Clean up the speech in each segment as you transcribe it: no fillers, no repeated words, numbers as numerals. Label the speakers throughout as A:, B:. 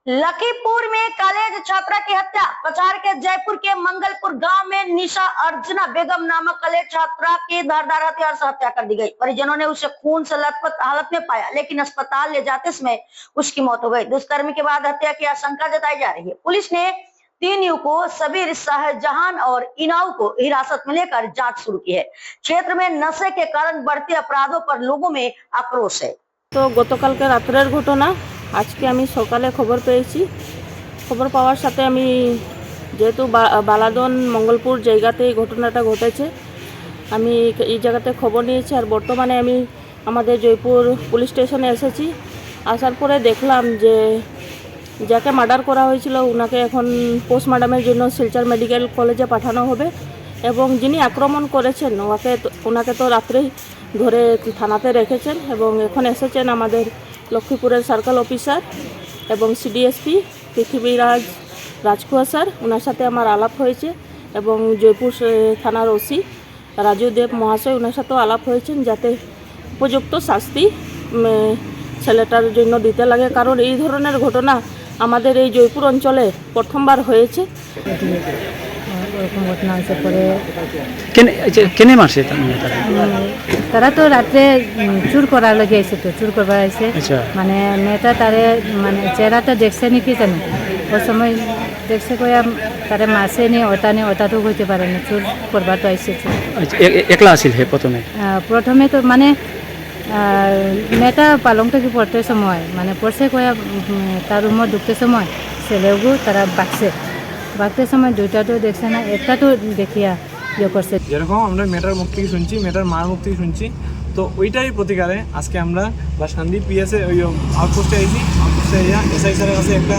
A: लखीमपुर में कॉलेज छात्रा की हत्या। कछार के जयपुर के मंगलपुर गांव में निशा अर्चना बेगम नामक कॉलेज छात्रा की धारदार हथियार से हत्या कर दी गई। परिजनों ने उसे खून से लथपथ हालत में पाया, लेकिन अस्पताल ले जाते समय उसकी मौत हो गई। दुष्कर्म के बाद हत्या की आशंका जताई जा रही है। पुलिस ने 3 युवकों सबीर, शाहजहान और इनाऊ को हिरासत में लेकर जांच शुरू की है। क्षेत्र में नशे के कारण बढ़ते अपराधों पर लोगों में आक्रोश है।
B: তো গতকালকে রাত্রের ঘটনা। আজকে আমি সকালে খবর পেয়েছি। খবর পাওয়ার সাথে আমি যেহেতু বালাদন মঙ্গলপুর জায়গাতে এই ঘটনাটা ঘটেছে, আমি এই জায়গাতে খবর নিয়েছি। আর বর্তমানে আমি আমাদের জয়পুর পুলিশ স্টেশনে এসেছি। আসার পরে দেখলাম যে যাকে মার্ডার করা হয়েছিল ওনাকে এখন পোস্টমর্টমের জন্য শিলচর মেডিকেল কলেজে পাঠানো হবে এবং যিনি আক্রমণ করেছেন ওনাকে তো রাত্রেই ধরে থানাতে রেখেছেন এবং এখন এসেছেন আমাদের লক্ষ্মীপুরের সার্কেল অফিসার এবং সিডিএসপি পৃথিবীরাজ রাজখোয়া স্যার, ওনার সাথে আমার আলাপ হয়েছে এবং জয়পুর থানার ওসি রাজু দেব মহাশয় ওনার সাথেও আলাপ হয়েছেন যাতে উপযুক্ত শাস্তি ছেলেটার জন্য দিতে লাগে, কারণ এই ধরনের ঘটনা আমাদের এই জয়পুর অঞ্চলে প্রথমবার হয়েছে।
C: ওরকম ঘটনা হয়েছে পরে
D: কেনে মারছে
C: তারা তো রাত্রে চুর করার লগে আইছে, তো চুর করবার আইছে। মানে মেয়েটা তারে মানে চেহারাটা দেখছে নাকি জানি, ওই সময় দেখছে কয়া তারে মাসে নি ওটা তো হইতে পারে না, চুর করবার তো আইছে।
D: একলা আছিল হে
C: প্রথমে তো মানে মেয়েটা পালং থেকে পড়তে সময় মানে পড়ছে কয়া তার রুমে ঢুকতে সময় ছেলেগু তারা বাঁকতে সময় দুইটা তো দেখছে না, একটা তো দেখিয়া ইয়ে করছে।
E: যেরকম আমরা মেয়েটার মুখ থেকে শুনছি, মেয়েটার মার মুখ থেকে শুনছি, তো ওইটাই প্রতিকারে আজকে আমরা সন্দীপ পিএসে ওই আউটপোস্টে আইছি। আউটপোস্টে এসআই স্যারের কাছে একটা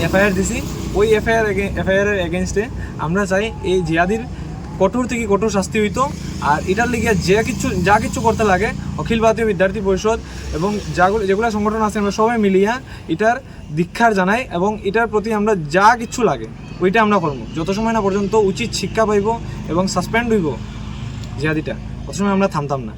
E: এফআইআর দিছি। ওই এফআইআরের এগেনস্টে আমরা চাই এই জিয়াদির কঠোর থেকে কঠোর শাস্তি হইতো। আর এটার লিগে যা কিছু করতে লাগে অখিল ভারতীয় বিদ্যার্থী পরিষদ এবং যেগুলো সংগঠন আছে আমরা সবাই মিলিয়া এটার দীক্ষার জানাই এবং এটার প্রতি আমরা যা কিছু লাগে ওইটা আমরা করবো। যত সময় না পর্যন্ত উচিত শিক্ষা পাইব এবং সাসপেন্ড হইব জিয়াদিটা, তত সময় আমরা থামতাম না।